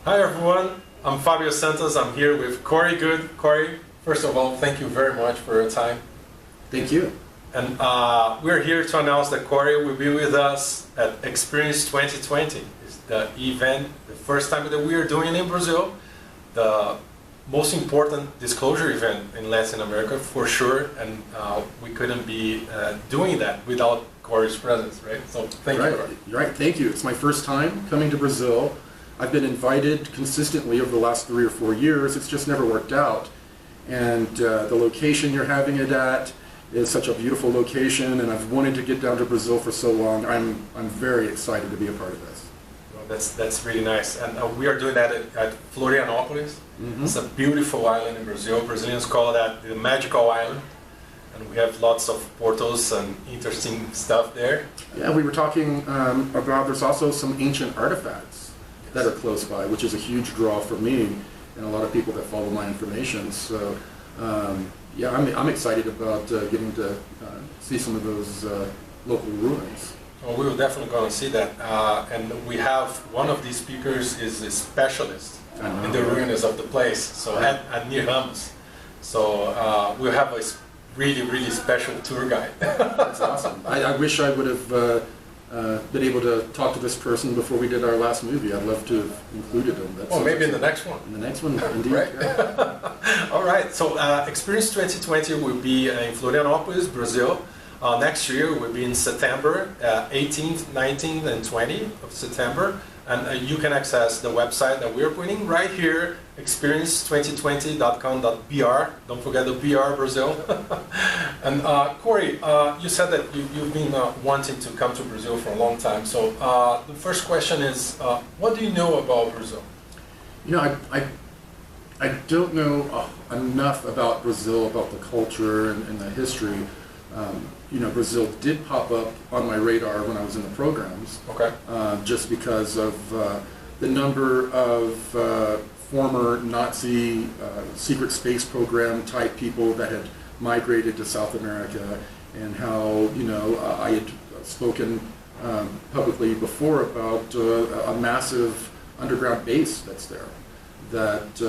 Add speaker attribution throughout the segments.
Speaker 1: Hi everyone, I'm Fabio SantoS. I'm here with Goode. Corey, first of all, thank you very much for your time.
Speaker 2: Thank you.
Speaker 1: And we're here to announce that Corey will be with us at Experience 2020. It's the event, the first time that we are doing in Brazil, the most important disclosure event in Latin America for sure, and we couldn't be doing that without Corey's presence, right? So thank you.
Speaker 2: You're right, thank you. It's my first time coming to Brazil. I've been invited consistently over the last 3 or 4 years. It's just never worked out. And the location you're having it at is such a beautiful location, and I've wanted to get down to Brazil for so long. I'm very excited to be a part of this.
Speaker 1: Well, that's really nice. And we are doing that at Florianópolis. Mm-hmm. It's a beautiful island in Brazil. Brazilians call that the magical island. And we have lots of portals and interesting stuff there.
Speaker 2: Yeah, we were talking about there's also some ancient artifacts that are close by, which is a huge draw for me and a lot of people that follow my information. So, yeah, I'm excited about getting to see some of those local ruins.
Speaker 1: Well, we will definitely go and see that. And we have one of these speakers is a specialist in the ruins of the place, so at near Ramos. So we'll have a really special tour guide.
Speaker 2: That's awesome. I wish I would have been able to talk to this person before we did our last movie. I'd love to have included him.
Speaker 1: Well, maybe in the next one.
Speaker 2: In the next one, indeed.
Speaker 1: Right. Yeah. All right. So Experience 2020 will be in Florianópolis, Brazil. Next year will be in September, 18th, 19th, and 20th of September. And you can access the website that we're putting right here, experience2020.com.br. Don't forget the BR, Brazil. And Corey, you said that you've been wanting to come to Brazil for a long time. So the first question is, what do you know about Brazil?
Speaker 2: You know, I don't know enough about Brazil, about the culture and the history. You know, Brazil did pop up on my radar when I was in the programs.
Speaker 1: Okay.
Speaker 2: Just because of the number of former Nazi secret space program type people that had migrated to South America, and how, you know, I had spoken publicly before about a massive underground base that's there that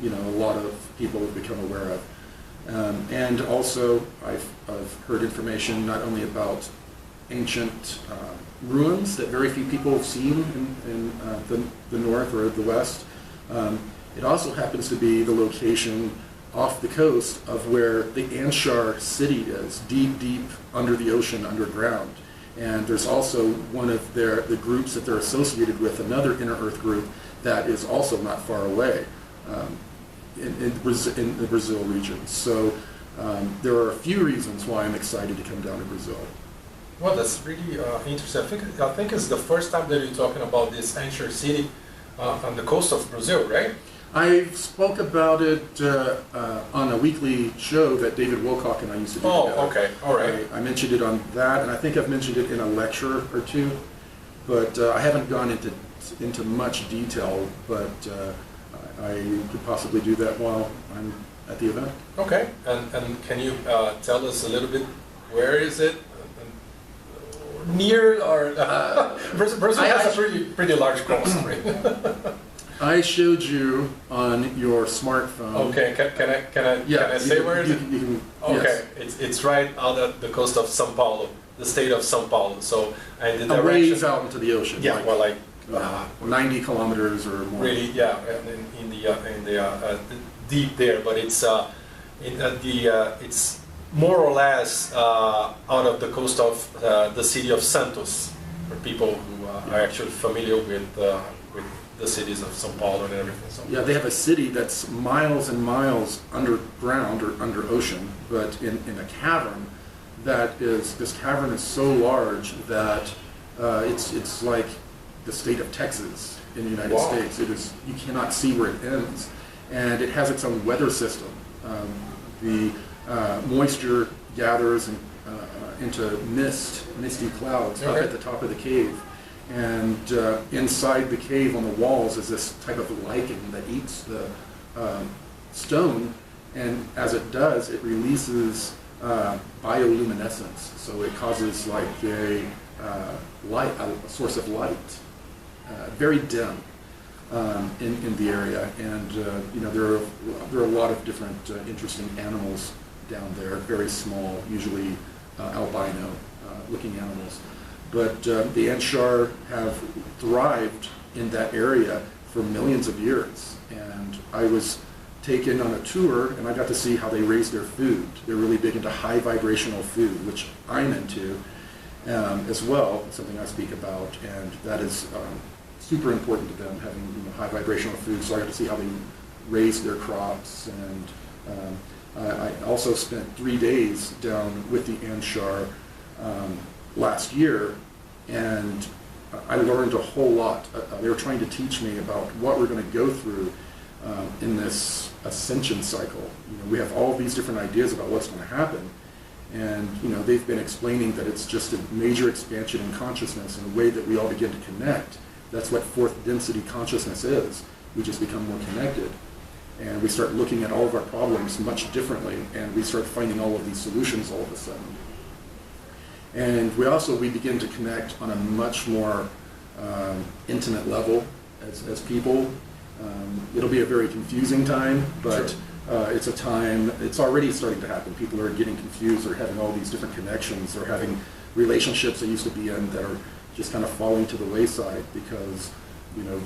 Speaker 2: you know, a lot of people have become aware of. And also, I've heard information not only about ancient ruins that very few people have seen in the north or the west. It also happens to be the location off the coast of where the Anshar City is, deep under the ocean, underground. And there's also one of the groups that they're associated with, another inner earth group that is also not far away. In the Brazil region. So there are a few reasons why I'm excited to come down to Brazil.
Speaker 1: Well, that's really interesting. I think it's the first time that you're talking about this Anshar City on the coast of Brazil, right?
Speaker 2: I spoke about it on a weekly show that David Wilcock and I used to do together.
Speaker 1: Oh, okay, all right.
Speaker 2: I mentioned it on that, and I think I've mentioned it in a lecture or two, but I haven't gone into much detail, but I could possibly do that while I'm at the event.
Speaker 1: Okay, and can you tell us a little bit, where is it? Near or Brazil has a pretty large coast, right?
Speaker 2: I showed you on your smartphone.
Speaker 1: Okay, can I say where it is? Okay, yes. It's right out of the coast of São Paulo, the state of São Paulo. So in the direction,
Speaker 2: a ways out into the ocean.
Speaker 1: Yeah, well, like
Speaker 2: 90 kilometers or more.
Speaker 1: Really, yeah, in the deep there, but it's it's more or less out of the coast of the city of Santos, for people who are actually familiar with the cities of São Paulo and everything. So
Speaker 2: yeah, they have a city that's miles and miles underground or under ocean, but in a cavern. This cavern is so large that it's like the state of Texas in the United States. It is, you cannot see where it ends, and it has its own weather system. The moisture gathers into misty clouds up at the top of the cave, and inside the cave on the walls is this type of lichen that eats the stone, and as it does, it releases bioluminescence. So it causes like a source of light, very dim. in the area, and you know, there are a lot of different interesting animals down there, very small, usually albino looking animals. But the Anshar have thrived in that area for millions of years, and I was taken on a tour and I got to see how they raise their food. They're really big into high vibrational food, which I'm into as well, something I speak about, and that is super important to them, having, you know, high vibrational food. So I got to see how they raise their crops, and I also spent 3 days down with the Anshar last year, and I learned a whole lot. They were trying to teach me about what we're going to go through in this ascension cycle. You know, we have all these different ideas about what's going to happen, and you know, they've been explaining that it's just a major expansion in consciousness and a way that we all begin to connect. That's what fourth density consciousness is. We just become more connected, and we start looking at all of our problems much differently, and we start finding all of these solutions all of a sudden. And we begin to connect on a much more intimate level as people. It'll be a very confusing time, but
Speaker 1: Sure.
Speaker 2: It's a time, it's already starting to happen. People are getting confused, they're having all these different connections, they're having relationships they used to be in that are just kind of falling to the wayside because, you know,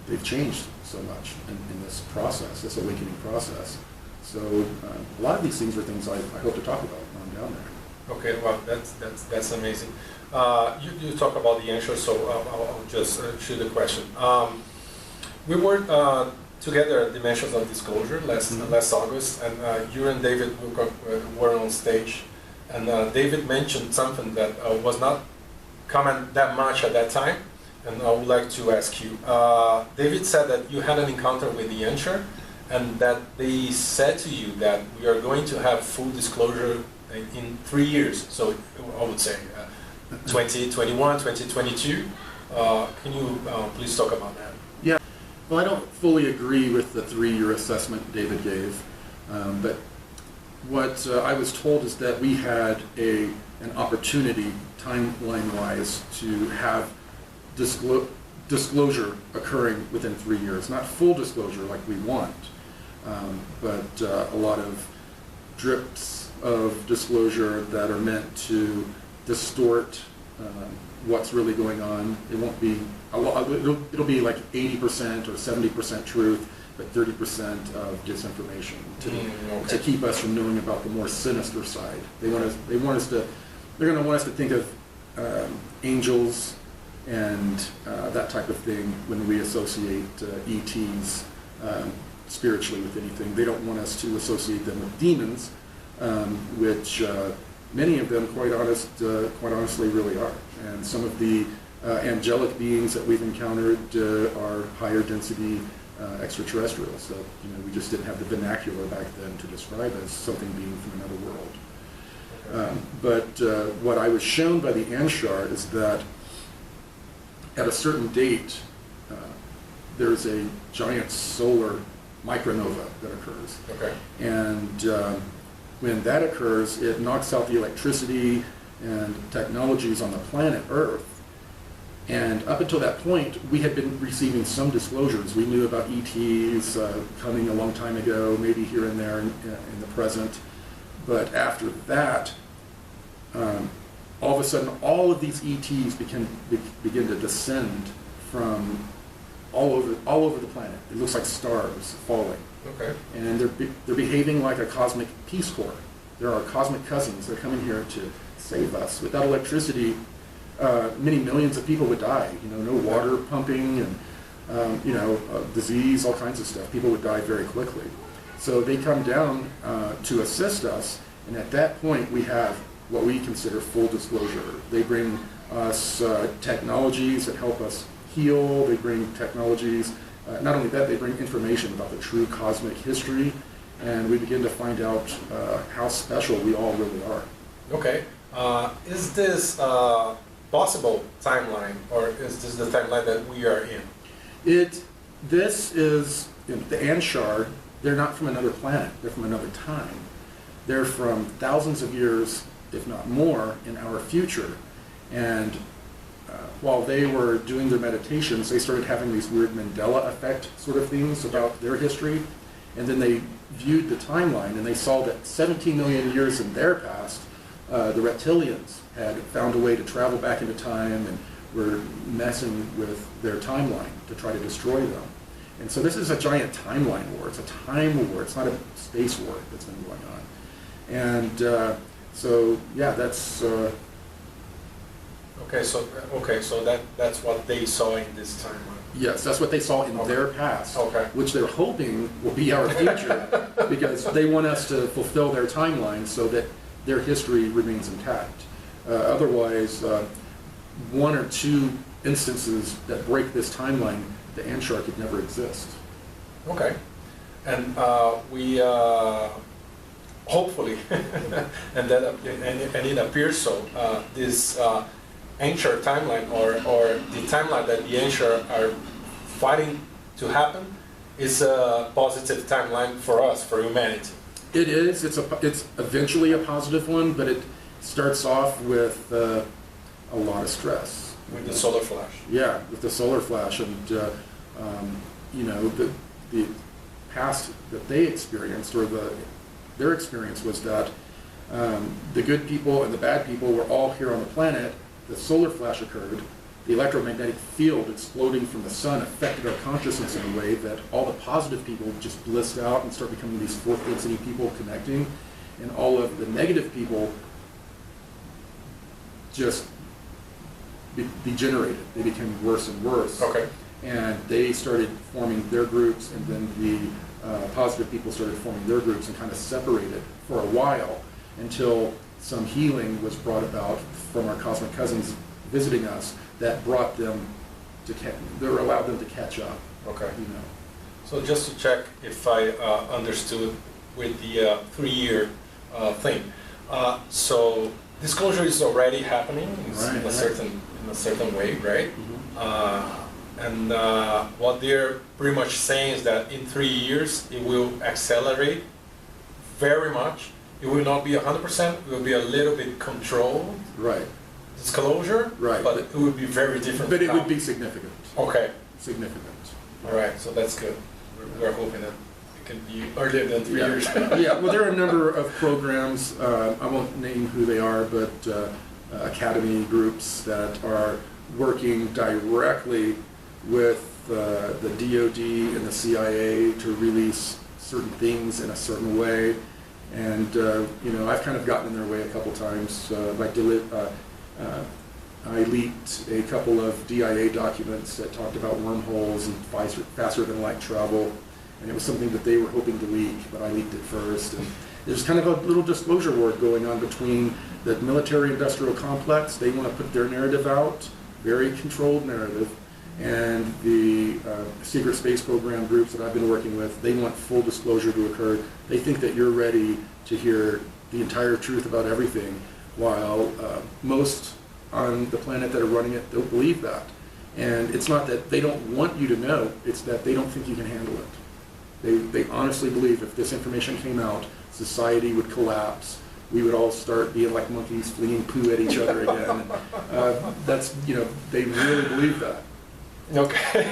Speaker 2: they've changed so much in this process, this awakening process. So a lot of these things are things I hope to talk about when I'm down there.
Speaker 1: Okay, well, that's amazing. You talk about the answer, so I'll just shoot the question. We were together at Dimensions of Disclosure last August, and you and David were on stage, and David mentioned something that was not common that much at that time, and I would like to ask you. David said that you had an encounter with the Anshar, and that they said to you that we are going to have full disclosure in 3 years. So I would say 2021, 2022. Can you please talk about that?
Speaker 2: Yeah, well, I don't fully agree with the 3-year assessment David gave, but what I was told is that we had an opportunity, timeline-wise, to have disclosure occurring within 3 years. Not full disclosure like we want, but a lot of drips of disclosure that are meant to distort what's really going on. It won't be a lot. It'll be like 80% or 70% truth, but 30% of disinformation to keep us from knowing about the more sinister side. They're going to want us to think of angels and that type of thing when we associate ETs spiritually with anything. They don't want us to associate them with demons, which many of them, quite honestly, really are. And some of the angelic beings that we've encountered are higher density extraterrestrials. So, you know, we just didn't have the vernacular back then to describe as something being from another world. But what I was shown by the Anshar is that at a certain date, there's a giant solar micronova that occurs.
Speaker 1: Okay.
Speaker 2: And when that occurs, it knocks out the electricity and technologies on the planet Earth. And up until that point, we had been receiving some disclosures. We knew about ETs coming a long time ago, maybe here and there in the present. But after that, all of a sudden, all of these ETs begin to descend from all over the planet. It looks like stars falling.
Speaker 1: Okay.
Speaker 2: And they're behaving like a cosmic Peace Corps. They're our cosmic cousins. They're coming here to save us. Without electricity, many millions of people would die. You know, no water pumping and disease, all kinds of stuff. People would die very quickly. So they come down to assist us, and at that point we have what we consider full disclosure. They bring us technologies that help us heal. They bring technologies. Not only that, they bring information about the true cosmic history, and we begin to find out how special we all really are.
Speaker 1: Okay. Is this possible timeline, or is this the timeline that we are in?
Speaker 2: This is, you know, the Anshar. They're not from another planet. They're from another time. They're from thousands of years, if not more, in our future. And while they were doing their meditations, they started having these weird Mandela effect sort of things about their history. And then they viewed the timeline and they saw that 17 million years in their past, the reptilians had found a way to travel back into time and were messing with their timeline to try to destroy them. And so this is a giant timeline war. It's a time war. It's not a space war that's been going on. And so, yeah, that's...
Speaker 1: Okay, so that's what they saw in this timeline.
Speaker 2: Yes, that's what they saw in their past, which they're hoping will be our future, because they want us to fulfill their timeline so that their history remains intact. Otherwise, one or two instances that break this timeline, the Anshar could never exist.
Speaker 1: Okay, and we hopefully, and it appears so. This Anshar timeline, or the timeline that the Anshar are fighting to happen, is a positive timeline for us, for humanity.
Speaker 2: It is. It's eventually a positive one, but it starts off with a lot of stress.
Speaker 1: With the solar flash.
Speaker 2: Yeah, with the solar flash, and you know, the past that they experienced, or their experience was that the good people and the bad people were all here on the planet. The solar flash occurred. The electromagnetic field exploding from the sun affected our consciousness in a way that all the positive people just blissed out and start becoming these fourth density people connecting, and all of the negative people just degenerated. They became worse and worse.
Speaker 1: Okay.
Speaker 2: And they started forming their groups, and then the positive people started forming their groups and kind of separated for a while until some healing was brought about from our cosmic cousins visiting us that brought them to, that allowed them to catch up.
Speaker 1: Okay.
Speaker 2: You know.
Speaker 1: So just to check if I understood with the 3-year thing. So disclosure is already happening in a certain way, right? Mm-hmm. And what they're pretty much saying is that in 3 years it will accelerate very much. It will not be 100%. It will be a little bit controlled.
Speaker 2: Right.
Speaker 1: Disclosure.
Speaker 2: Right.
Speaker 1: But it would be very different.
Speaker 2: But it would be significant.
Speaker 1: Okay.
Speaker 2: Significant.
Speaker 1: All right. So that's good. We're hoping that it can be earlier than 3 years.
Speaker 2: Yeah. Well, there are a number of programs. I won't name who they are, but academy groups that are working directly with the DoD and the CIA to release certain things in a certain way. And you know, I've kind of gotten in their way a couple times. I leaked a couple of DIA documents that talked about wormholes and faster than light travel, and it was something that they were hoping to leak, but I leaked it first. And there's kind of a little disclosure war going on between the military-industrial complex. They want to put their narrative out, very controlled narrative, and the secret space program groups that I've been working with, they want full disclosure to occur. They think that you're ready to hear the entire truth about everything, while most on the planet that are running it don't believe that. And it's not that they don't want you to know, it's that they don't think you can handle it. They honestly believe if this information came out, society would collapse. We would all start being like monkeys flinging poo at each other again. That's, you know, they really believe that.
Speaker 1: Okay,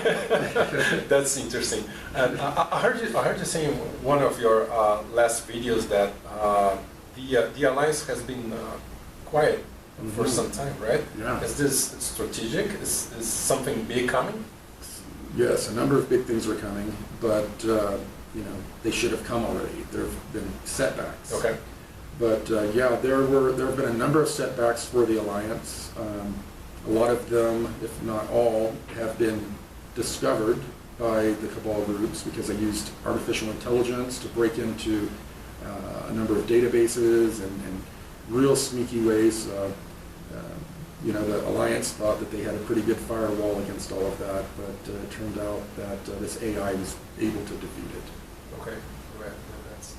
Speaker 1: that's interesting. And I heard you saying in one of your last videos that the alliance has been quiet for some time, right?
Speaker 2: Yeah.
Speaker 1: Is this strategic? Is something big coming?
Speaker 2: Yes, a number of big things are coming, but you know, they should have come already. There have been setbacks.
Speaker 1: Okay.
Speaker 2: But yeah, there have been a number of setbacks for the alliance. A lot of them, if not all, have been discovered by the Cabal groups because they used artificial intelligence to break into a number of databases and real sneaky ways. You know, the alliance thought that they had a pretty good firewall against all of that, but it turned out that this AI was able to defeat it.
Speaker 1: Okay, right.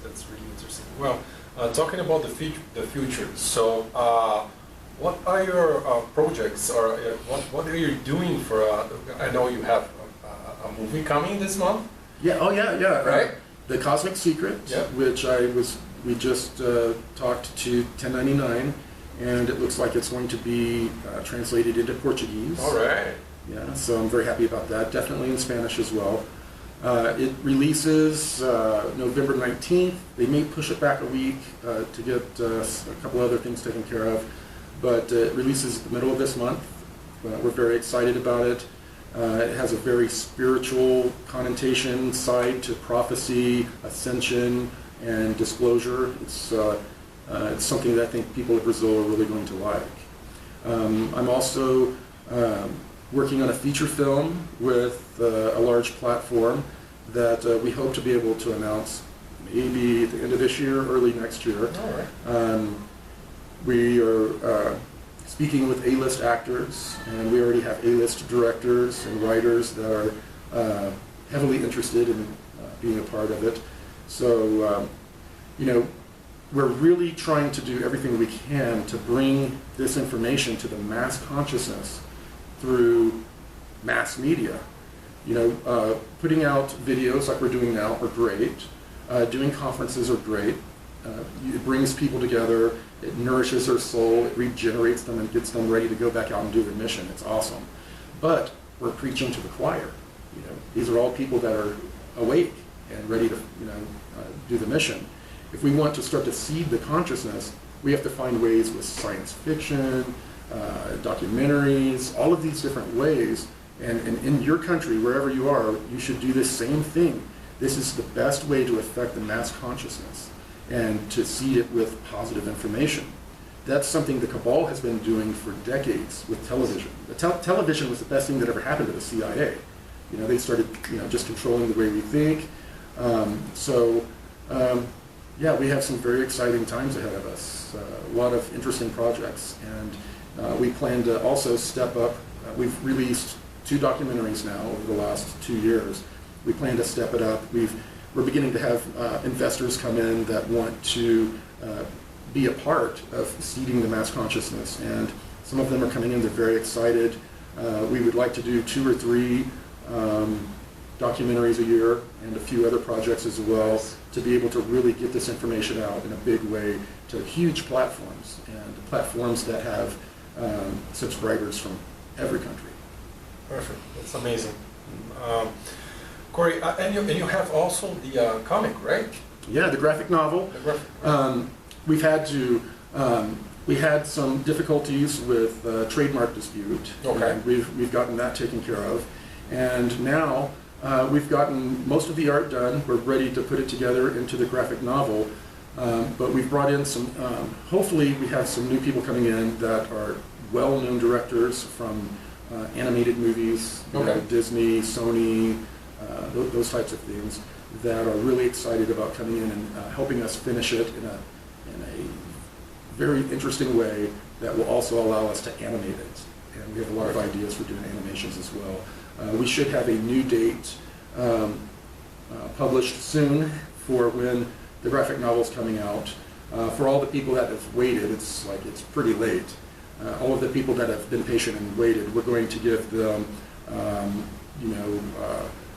Speaker 1: That's really interesting. Well, talking about the future. So. What are your projects, or what are you doing for? I know you have a movie coming this month.
Speaker 2: Yeah. Oh yeah. Yeah.
Speaker 1: Right.
Speaker 2: The Cosmic Secret,
Speaker 1: yep.
Speaker 2: Which we just talked to 1099, and it looks like it's going to be translated into Portuguese.
Speaker 1: All right.
Speaker 2: Yeah, so I'm very happy about that. Definitely in Spanish as well. It releases November 19th. They may push it back a week to get a couple other things taken care of, but it releases at the middle of this month. We're very excited about it. It has a very spiritual connotation side to prophecy, ascension, and disclosure. It's something that I think people of Brazil are really going to like. I'm also working on a feature film with a large platform that we hope to be able to announce maybe at the end of this year, early next year.
Speaker 1: All right.
Speaker 2: We are speaking with A-list actors, and we already have A-list directors and writers that are heavily interested in being a part of it. So, we're really trying to do everything we can to bring this information to the mass consciousness through mass media. Putting out videos like we're doing now are great. Doing conferences are great. It brings people together. It nourishes their soul. It regenerates them and gets them ready to go back out and do their mission. It's awesome. But we're preaching to the choir. These are all people that are awake and ready to, do the mission. If we want to start to seed the consciousness, we have to find ways with science fiction, documentaries, all of these different ways. And in your country, wherever you are, you should do the same thing. This is the best way to affect the mass consciousness and to seed it with positive information. That's something the Cabal has been doing for decades with television. Television was the best thing that ever happened to the CIA. They started, just controlling the way we think. Yeah, we have some very exciting times ahead of us. A lot of interesting projects, and we plan to also step up. We've released 2 documentaries now over the last 2 years. We plan to step it up. We're beginning to have investors come in that want to be a part of seeding the mass consciousness, and some of them are coming in. They're very excited. We would like to do 2 or 3 documentaries a year and a few other projects as well to be able to really get this information out in a big way to huge platforms, and platforms that have subscribers from every country.
Speaker 1: Perfect. That's amazing. Corey, and you have also the comic, right?
Speaker 2: Yeah, the graphic novel. We've had to, we had some difficulties with trademark dispute.
Speaker 1: Okay.
Speaker 2: And we've gotten that taken care of. And now we've gotten most of the art done. We're ready to put it together into the graphic novel. But we've brought in some, hopefully we have some new people coming in that are well-known directors from animated movies, Disney, Sony, those types of things, that are really excited about coming in and helping us finish it in a very interesting way that will also allow us to animate it. And we have a lot of ideas for doing animations as well. We should have a new date published soon for when the graphic novel is coming out. For all the people that have waited, it's pretty late. All of the people that have been patient and waited, we're going to give them,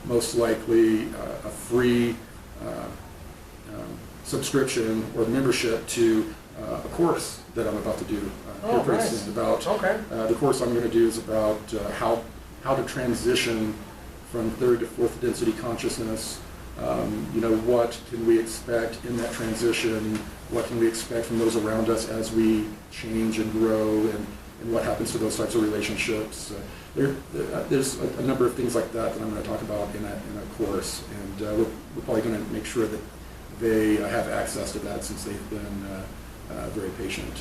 Speaker 2: most likely a free subscription or membership to a course that I'm about to do here pretty soon. About the course I'm going to do is about how to transition from 3rd to 4th density consciousness. What can we expect in that transition? What can we expect from those around us as we change and grow, and what happens to those types of relationships? There's a number of things like that I'm going to talk about in a course, and we're probably going to make sure that they have access to that since they've been very patient.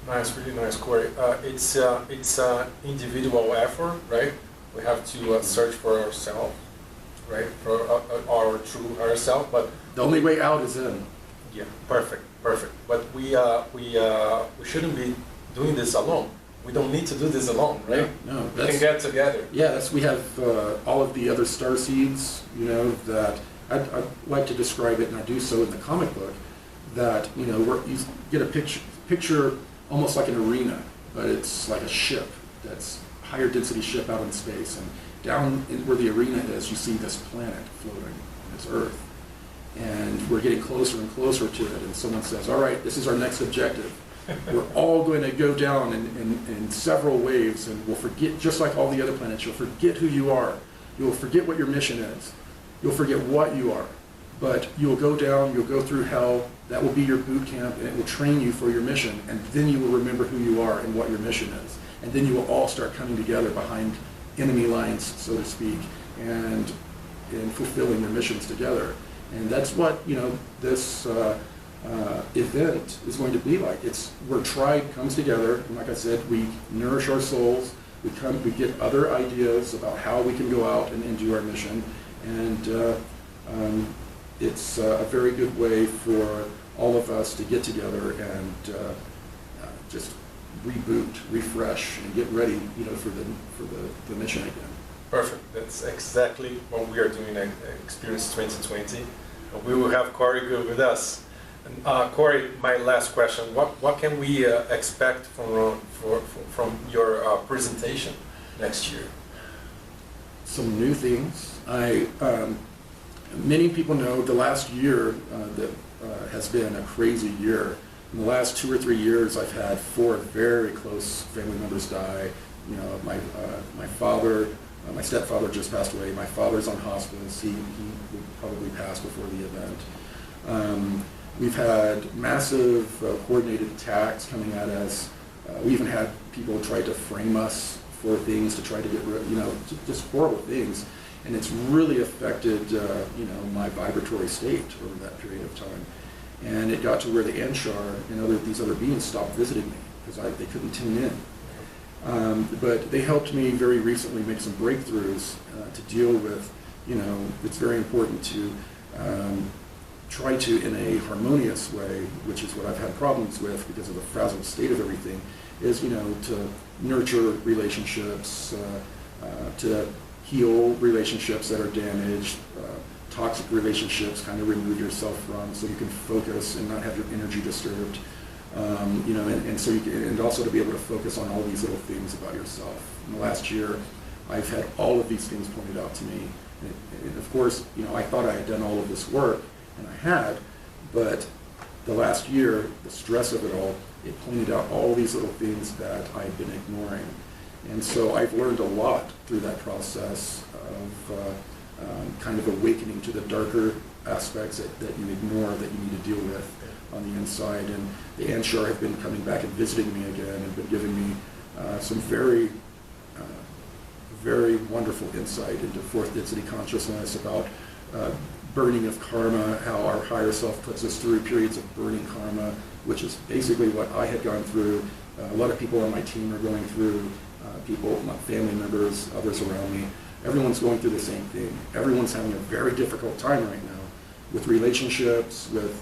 Speaker 1: Nice, really nice, Corey. It's an individual effort, right? We have to search for ourselves, right? For our true ourselves, but
Speaker 2: the only way out is in.
Speaker 1: Yeah, perfect. But we shouldn't be doing this alone. We don't need to do this alone, right?
Speaker 2: No,
Speaker 1: we can get together.
Speaker 2: Yeah, we have all of the other star seeds, that I'd like to describe it, and I do so in the comic book, that, you get a picture almost like an arena, but it's like a ship that's a higher density ship out in space, and down where the arena is, you see this planet floating, and it's Earth. And we're getting closer and closer to it, and someone says, all right, this is our next objective. We're all going to go down in several waves, and we'll forget, just like all the other planets, you'll forget who you are. You'll forget what your mission is. You'll forget what you are. But you'll go down, you'll go through hell, that will be your boot camp, and it will train you for your mission, and then you will remember who you are and what your mission is. And then you will all start coming together behind enemy lines, so to speak, and fulfilling your missions together. And that's what, you know, this event is going to be like. It's where tribe comes together, and like I said, we nourish our souls, we get other ideas about how we can go out and do our mission, and it's a very good way for all of us to get together and just reboot, refresh, and get ready, you know, for the mission again.
Speaker 1: Perfect. That's exactly what we are doing at Experience 2020. We will have Corey Goode with us. And, Corey, my last question: what can we expect from your presentation next year?
Speaker 2: Some new things. Many people know the last year that has been a crazy year. In the last 2 or 3 years, I've had 4 very close family members die. You know, my father, my stepfather just passed away. My father's on hospice. He would probably pass before the event. We've had massive coordinated attacks coming at us. We even had people try to frame us for things to try to get rid, you know, just horrible things. And it's really affected, you know, my vibratory state over that period of time. And it got to where the Anshar and these other beings stopped visiting me because they couldn't tune in. But they helped me very recently make some breakthroughs to deal with, you know, it's very important to try to, in a harmonious way, which is what I've had problems with because of the frazzled state of everything, is, you know, to nurture relationships, to heal relationships that are damaged, toxic relationships, kind of remove yourself from, so you can focus and not have your energy disturbed. You know, and so you can, and also to be able to focus on all these little things about yourself. In the last year, I've had all of these things pointed out to me, and of course, you know, I thought I had done all of this work, and I had, but the last year, the stress of it all, it pointed out all these little things that I'd been ignoring. And so I've learned a lot through that process of kind of awakening to the darker aspects that you ignore, that you need to deal with on the inside. And the Anshar have been coming back and visiting me again and been giving me some very, very wonderful insight into fourth density consciousness, about burning of karma, how our higher self puts us through periods of burning karma, which is basically what I had gone through. A lot of people on my team are going through, people, my family members, others around me. Everyone's going through the same thing. Everyone's having a very difficult time right now with relationships, with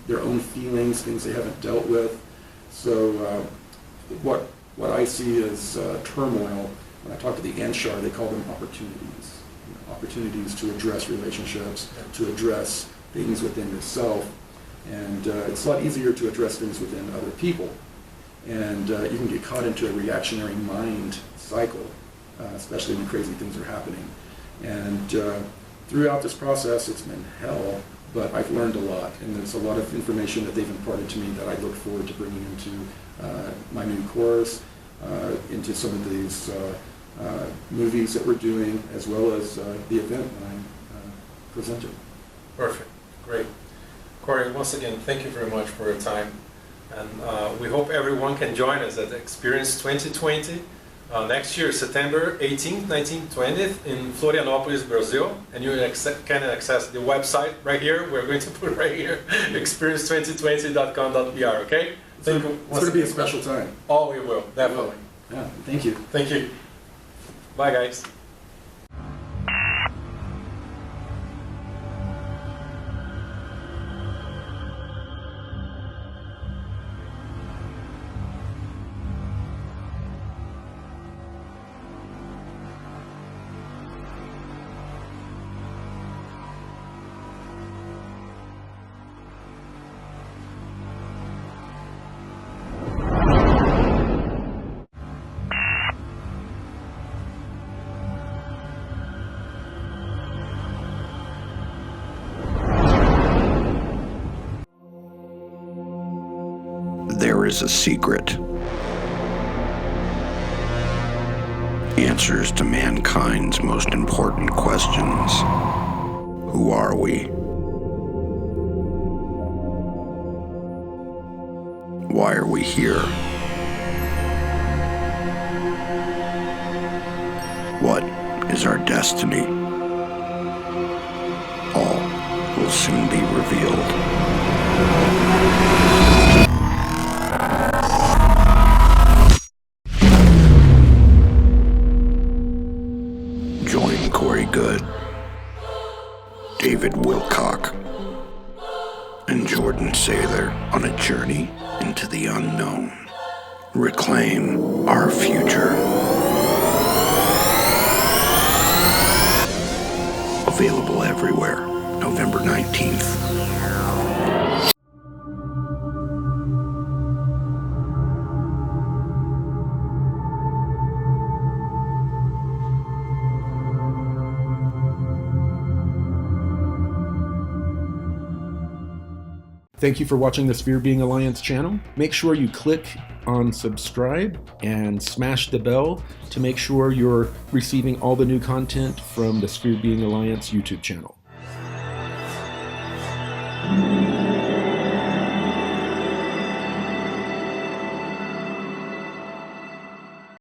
Speaker 2: their own feelings, things they haven't dealt with. So what I see as turmoil, when I talk to the Anshar, they call them opportunities. You know, opportunities to address relationships, to address things within yourself. And it's a lot easier to address things within other people. And you can get caught into a reactionary mind cycle, especially when crazy things are happening. And throughout this process, it's been hell, but I've learned a lot. And there's a lot of information that they've imparted to me that I look forward to bringing into my new course, into some of these movies that we're doing, as well as the event that I'm presenting.
Speaker 1: Perfect. Great. Corey, once again, thank you very much for your time. And we hope everyone can join us at Experience 2020 next year, September 18th, 19th, 20th in Florianópolis, Brazil. And you can access the website right here. We're going to put right here, experience2020.com.br, okay?
Speaker 2: Thank you. It's going to be a special time.
Speaker 1: Oh, we will, definitely.
Speaker 2: Yeah, thank you.
Speaker 1: Thank you. Bye, guys.
Speaker 3: is a secret. Answers to mankind's most important questions. Who are we? Why are we here? What is our destiny? All will soon be revealed. Join Corey Goode, David Wilcock, and Jordan Sather on a journey into the unknown. Reclaim our future. Available everywhere, November 19th.
Speaker 2: Thank you for watching the Sphere Being Alliance channel. Make sure you click on subscribe and smash the bell to make sure you're receiving all the new content from the Sphere Being Alliance YouTube channel.